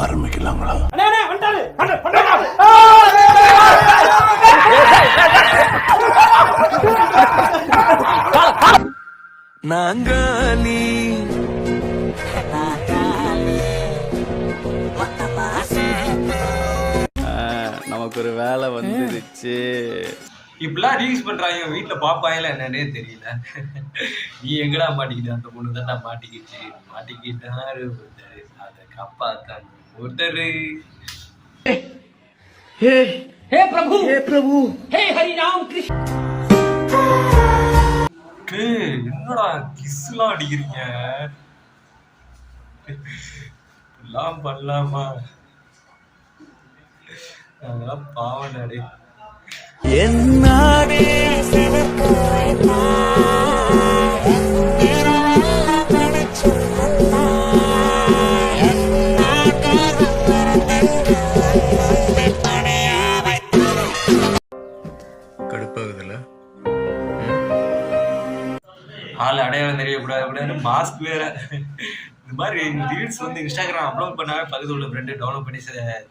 ஆரம்பிக்கலாங்களா? நாங்காலி நமக்கு ஒரு வேலை வந்துருச்சு. இப்பெல்லாம் ரீல்ஸ் பண்றாங்க, வீட்டுல பாப்பாங்களா என்னன்னே தெரியல. நீ எங்கடா மாட்டிக்கிட்ட? அந்த பொண்ணு தான்டா மாட்டிக்கிச்சு. மாட்டிக்கிட்டாரு ஒருத்தரு, அதை காப்பாத்தான் ஒருத்தரு. हे प्रभु, हे प्रभु, हे हरि राम कृष्ण. என்னடா கிஸ்லாம் அடிக்கிறீங்க? எல்லாம் பண்ணலாமா? அதெல்லாம் பாவம் நாடே. என்னாடே கடுப்பாகுதுல்ல? ஆள் அடையாளம் தெரியக்கூடாது, மாஸ்க் வேற. இந்த மாதிரி ரீல்ஸ் வந்து இன்ஸ்டாகிராம் அப்லோட் பண்ணாவே பக்கத்துல உள்ள ஃப்ரெண்டு டவுன்லோட் பண்ணி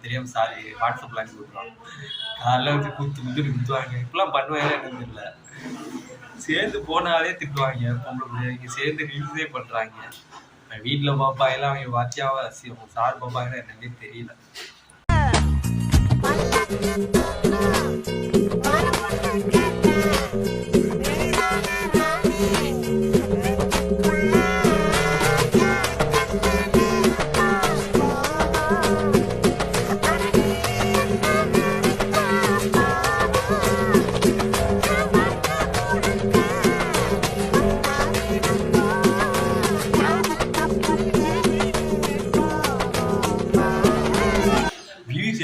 தெரியாம சாரி வாட்ஸ்அப்ல அனுப்பி விட்டுருவாங்க. காலைல வச்சு குத்துவாங்க. இப்பெல்லாம் பண்ணுவாங்க எனக்கு தெரியல. சேர்ந்து போனாலே திட்டுவாங்க. பொம்பளை பிள்ளைங்க சேர்ந்து ரீல்ஸே பண்றாங்க. வீட்டுல பாப்பாங்க அவங்க வாத்தியாவா அவங்க சார் பாப்பாங்கன்னா என்னன்னே தெரியல.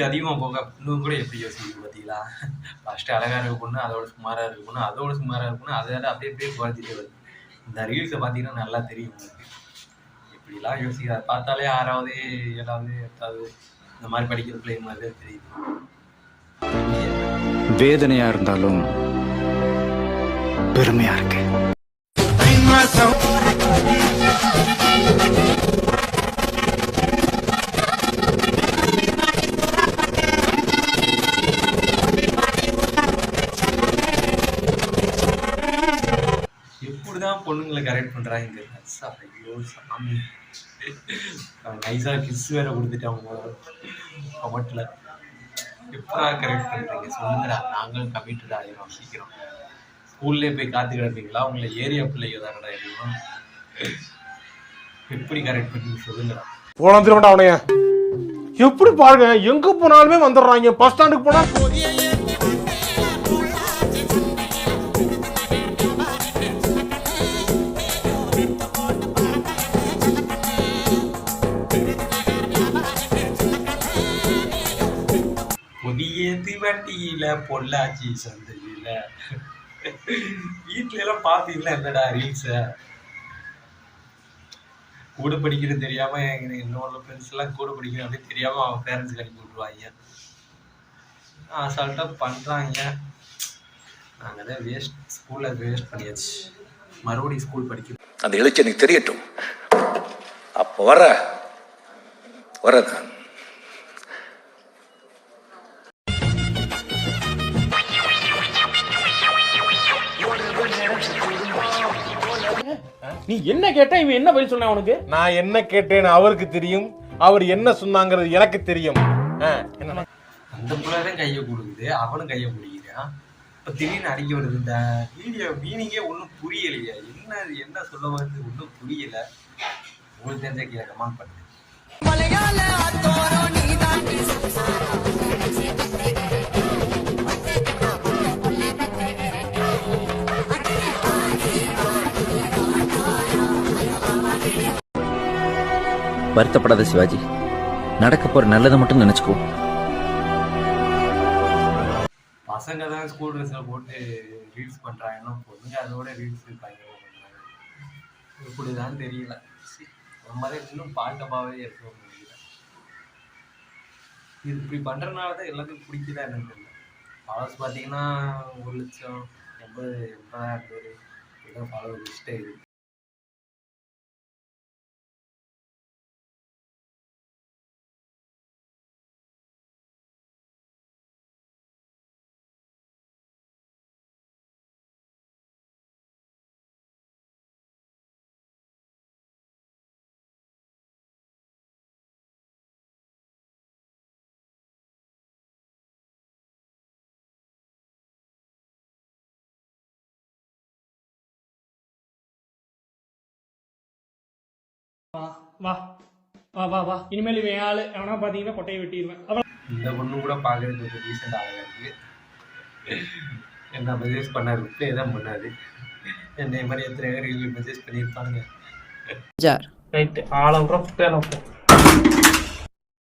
அதிகமாக போக இன்னும் கூட எப்படி யோசிக்குது பார்த்தீங்களா? ஃபர்ஸ்ட் அழகா இருக்க பொண்ணு, அதோட சுமாரா இருக்க பொண்ணு, அதோட சுமாரா இருக்க பொண்ணு, அதோட அப்படியே அப்படியே குறைஞ்சிட்டே வருது. இந்த ரீல்ஸை பார்த்தீங்கன்னா நல்லா தெரியும் உங்களுக்கு. இப்படிலாம் யோசிக்கிறார். பார்த்தாலே 6வது 7வது 8வது இந்த மாதிரி படிக்கிற பிள்ளை மாதிரி தான் தெரியுது. வேதனையா இருந்தாலும் பெருமையா இருக்கு. எப்படிதான் பொண்ணுங்களை கரெக்ட் பண்றாங்க? ஐயோ சாமி, நைஸா கிஸ் வேற கொடுத்துட்டாங்க கமெண்ட்ல. எப்படா கரெக்ட் பண்றீங்க சொல்லுங்கடா, நாங்களும் கமிட்டட் ஆகிடும் சீக்கிரம். ஸ்கூல்லே போய் காத்து கிடப்பீங்களா? உங்களை ஏரியா பிள்ளைங்க தானடா எல்லாம். எப்படி கரெக்ட் பண்ணி சொல்லுங்கடா. போனா திரும்ப அவனைய எப்படி பாருங்க, எங்க போனாலுமே வந்துடுறாங்க. பஸ் ஸ்டாண்டுக்கு போனா பொதியேத்து வண்டியில பொள்ளாச்சி சந்தையில. வீட்டுல எல்லாம் பாத்தீங்களா என்னடா ரீல்ஸ? கூட படிக்கிறது தெரியாம என்னோட ஃப்ரெண்ட்ஸ் எல்லாம் கூட படிக்கிறது அப்படியே தெரியாம அவங்க பேரண்ட்ஸ்க்கு அனுப்பி விட்டுருவாங்க. அசால்ட்டா பண்றாங்க. நாங்க தான் வேஸ்ட், ஸ்கூல்ல வேஸ்ட் பண்ணியாச்சு. மறுபடியும் ஸ்கூல் படிக்கணும். அந்த எழுச்சி எனக்கு தெரியட்டும். அப்போ வரதான் நீ என்ன கேட்ட, இவன் என்ன பதில் சொன்ன உனக்கு? நான் என்ன கேட்டேன்னு அவருக்கு தெரியும், அவர் என்ன சொன்னாங்கிறது எனக்கு தெரியும். அந்த பிள்ளைதான் கையை கொடுக்குது, அவனும் கையை பிடிக்கிறான். இப்ப திடீர்னு அடிக்க வருது. இந்த வீடியோ மீனிங்கே ஒன்றும் புரியலையா? என்ன சொல்ல வருது ஒன்றும் புரியல. உங்களுக்கு தெரிஞ்ச கீழே கமெண்ட் பண்ணுங்க. வருத்தப்படாத சிவாஜி, நடக்க போற நல்லதை மட்டும் நினைச்சுக்கோ. பசங்க தான் ஸ்கூல் ட்ரெஸ்ல போட்டு ரீல்ஸ் பண்றாங்கன்னா பொண்ணுங்க அதோட ரீல்ஸ் பயங்கரமா பண்றாங்க. இப்படிதான் தெரியல. நம்மளே இன்னும் பாட்டப்பாவே இருக்கோம். இது இப்படி பண்றதுனாலதான் எல்லாத்துக்கும் பிடிக்குதா என்னன்னு தெரியல. ஃபாலோவர்ஸ் பார்த்தீங்கன்னா 1,80,000 பேர் ஃபாலோவர்ஸ் லிஸ்ட்டே இருக்கு. வா வா வா வா இனிமேல் இவன் ஆளு அவனா பாத்தீங்கன்னா கொட்டையை வெட்டிடுவேன். இந்த பொண்ணு கூட பார்க்கறதுக்கு கொஞ்சம் ரீசெண்ட் ஆகல இருக்கு. என்ன மெசேஜ் பண்ணாரு, ரிப்ளை தான் பண்ணாரு. என்னை மாதிரி எத்தனை பேர் மெசேஜ் பண்ணியிருப்பானுங்க. ரைட்டு ஆளை விட்றோம்.